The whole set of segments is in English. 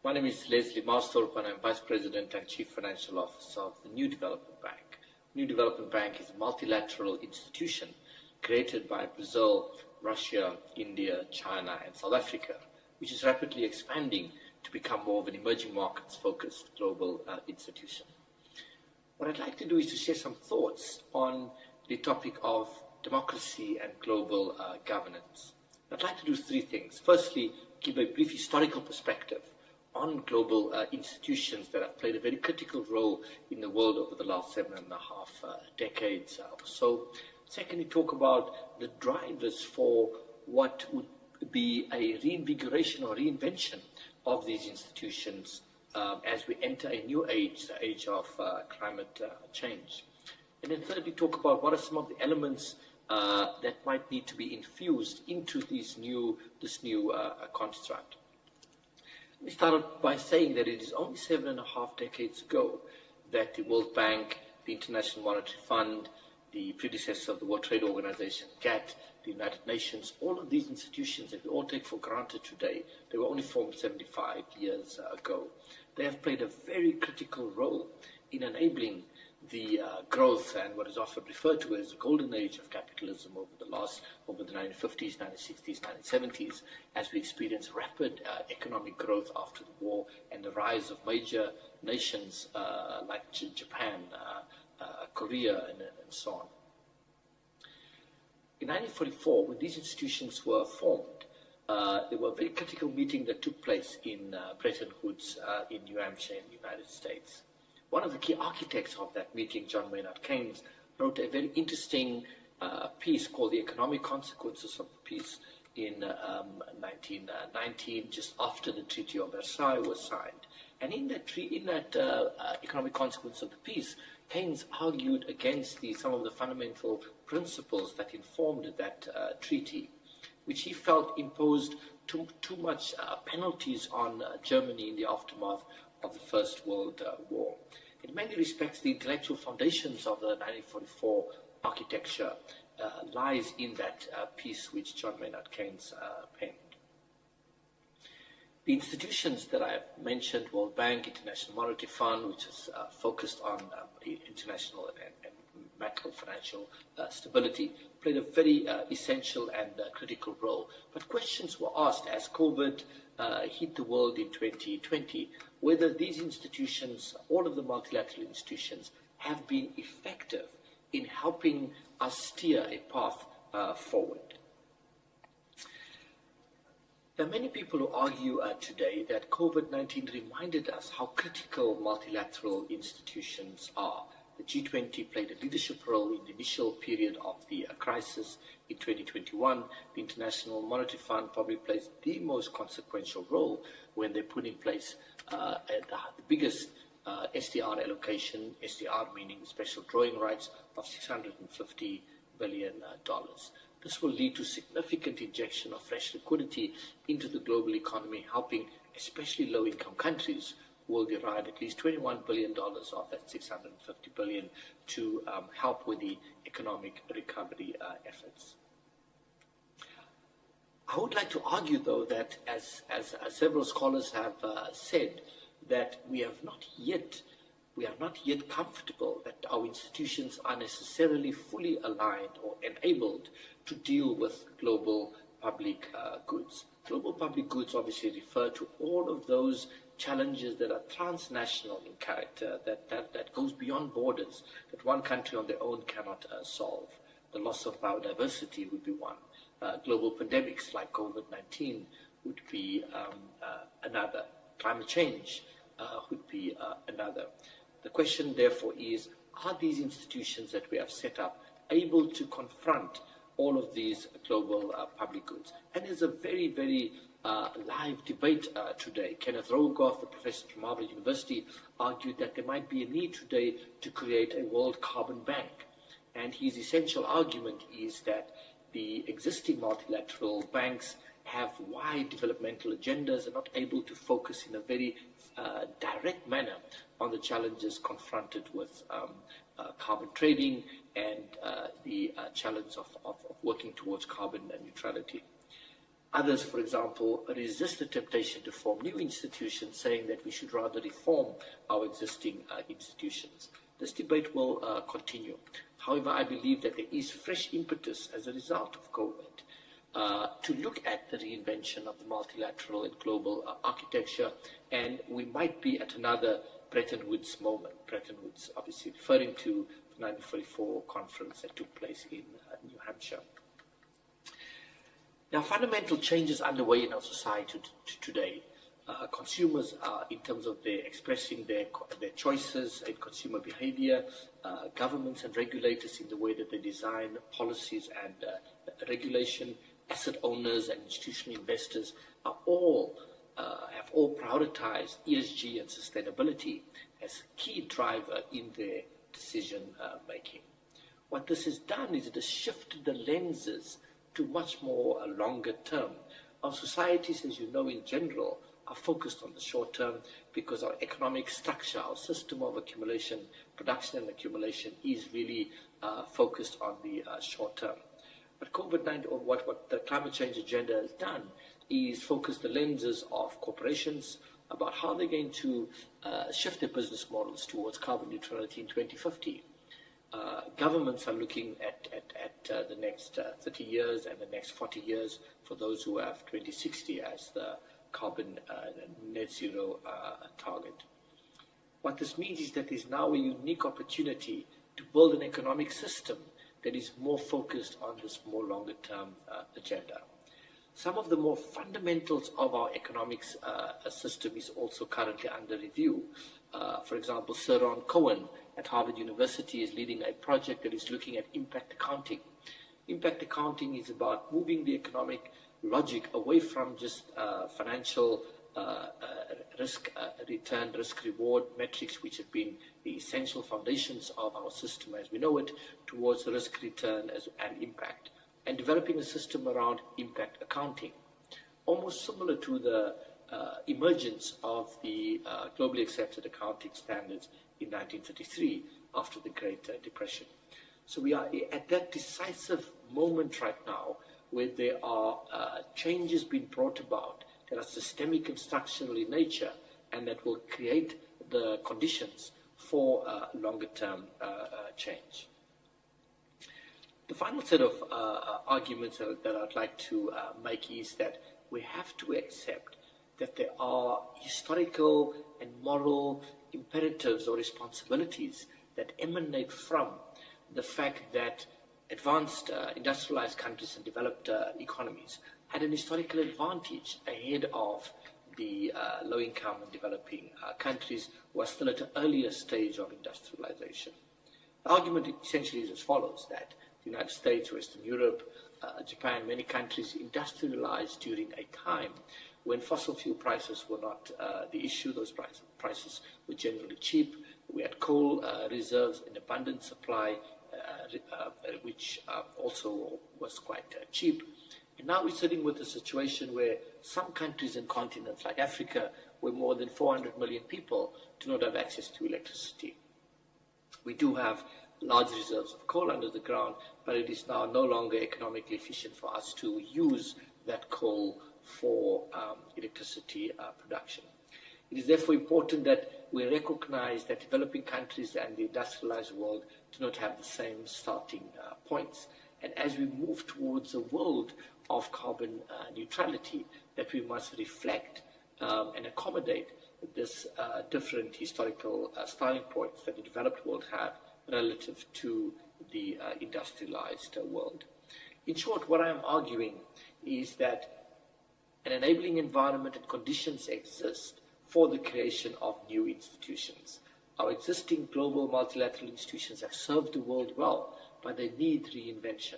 My name is Leslie Maasdorp, and I'm Vice President and Chief Financial Officer of the New Development Bank. New Development Bank is a multilateral institution created by Brazil, Russia, India, China, and South Africa, which is rapidly expanding to become more of an emerging markets-focused global institution. What I'd like to do is to share some thoughts on the topic of democracy and global governance. I'd like to do three things. Firstly, give a brief historical perspective on global institutions that have played a very critical role in the world over the last 7.5 decades or so. Secondly, talk about the drivers for what would be a reinvigoration or reinvention of these institutions as we enter a new age, the age of climate change. And then thirdly, talk about what are some of the elements that might need to be infused into this new construct. Let me start off by saying that it is only 7.5 decades ago that the World Bank, the International Monetary Fund, the predecessor of the World Trade Organization, GATT, the United Nations, all of these institutions that we all take for granted today, they were only formed 75 years ago. They have played a very critical role in enabling the growth and what is often referred to as the golden age of capitalism over the 1950s, 1960s, 1970s, as we experience rapid economic growth after the war and the rise of major nations like Japan, Korea, and so on. In 1944, when these institutions were formed, there were a very critical meeting that took place in Bretton Woods in New Hampshire in the United States. One of the key architects of that meeting, John Maynard Keynes, wrote a very interesting piece called The Economic Consequences of the Peace in 1919, just after the Treaty of Versailles was signed. And in that economic consequence of the peace, Keynes argued against some of the fundamental principles that informed that treaty, which he felt imposed too much penalties on Germany in the aftermath of the First World War. In many respects, the intellectual foundations of the 1944 architecture lies in that piece which John Maynard Keynes penned. The institutions that I have mentioned, World Bank, International Monetary Fund, which is focused on international and macro financial stability, played a very essential and critical role. But questions were asked as COVID hit the world in 2020, whether these institutions, all of the multilateral institutions, have been effective in helping us steer a path forward. There are many people who argue today that COVID-19 reminded us how critical multilateral institutions are. The G20 played a leadership role in the initial period of the crisis in 2021. The International Monetary Fund probably plays the most consequential role when they put in place the biggest SDR allocation, SDR meaning special drawing rights, of $650 billion. This will lead to significant injection of fresh liquidity into the global economy, helping especially low-income countries who will derive at least $21 billion of that $650 billion to help with the economic recovery efforts. I would like to argue, though, that as several scholars have said, that we are not yet comfortable that our institutions are necessarily fully aligned or enabled to deal with global public goods. Global public goods obviously refer to all of those challenges that are transnational in character, that goes beyond borders, that one country on their own cannot solve. The loss of biodiversity would be one. Global pandemics like COVID-19 would be another. Climate change would be another. The question, therefore, is, are these institutions that we have set up able to confront all of these global public goods? And there's a very, very live debate today. Kenneth Rogoff, the professor from Harvard University, argued that there might be a need today to create a world carbon bank. And his essential argument is that the existing multilateral banks have wide developmental agendas and not able to focus in a very direct manner on the challenges confronted with carbon trading and the challenge of working towards carbon neutrality. Others, for example, resist the temptation to form new institutions, saying that we should rather reform our existing institutions. This debate will continue. However, I believe that there is fresh impetus as a result of COVID to look at the reinvention of the multilateral and global architecture, and we might be at another Bretton Woods moment. Bretton Woods, obviously referring to the 1944 conference that took place in New Hampshire. Now, fundamental changes underway in our society today. Consumers are, in terms of their expressing their choices in consumer behavior, governments and regulators in the way that they design policies and regulation, asset owners and institutional investors are have all prioritized ESG and sustainability as a key driver in their decision making. What this has done is it has shifted the lenses to much more longer term. Our societies, as you know, in general, are focused on the short term because our economic structure, our system of accumulation, production and accumulation is really focused on the short term. But COVID-19, or what the climate change agenda has done, is focus the lenses of corporations about how they're going to shift their business models towards carbon neutrality in 2050. Governments are looking at the next 30 years and the next 40 years for those who have 2060 as the carbon net zero target. What this means is that there's now a unique opportunity to build an economic system that is more focused on this more longer term agenda. Some of the more fundamentals of our economics system is also currently under review. For example, Sir Ron Cohen at Harvard University is leading a project that is looking at impact accounting. Impact accounting is about moving the economic logic away from just financial risk return, risk reward metrics, which have been the essential foundations of our system as we know it, towards risk return and impact, and developing a system around impact accounting, almost similar to the emergence of the globally accepted accounting standards in 1933 after the Great Depression. So we are at that decisive moment right now where there are changes being brought about that are systemic and structural in nature and that will create the conditions for longer term change. The final set of arguments that I'd like to make is that we have to accept that there are historical and moral imperatives or responsibilities that emanate from the fact that advanced industrialized countries and developed economies had an historical advantage ahead of the low-income and developing countries who are still at an earlier stage of industrialization. The argument essentially is as follows, that the United States, Western Europe, Japan, many countries industrialized during a time when fossil fuel prices were not the issue. Those prices were generally cheap. We had coal reserves in abundant supply, which also was quite cheap. And now we're sitting with a situation where some countries and continents like Africa, where more than 400 million people do not have access to electricity. We do have large reserves of coal under the ground, but it is now no longer economically efficient for us to use that coal for electricity production. It is therefore important that we recognize that developing countries and the industrialized world do not have the same starting points. And as we move towards a world of carbon neutrality, that we must reflect and accommodate this different historical starting points that the developed world have relative to the industrialized world. In short, what I am arguing is that an enabling environment and conditions exist for the creation of new institutions. Our existing global multilateral institutions have served the world well, but they need reinvention.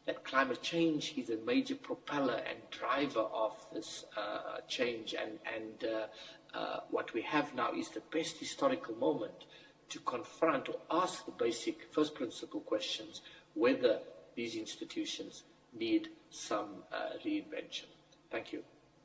That climate change is a major propeller and driver of this change, and what we have now is the best historical moment to confront or ask the basic first principle questions whether these institutions need some reinvention. Thank you.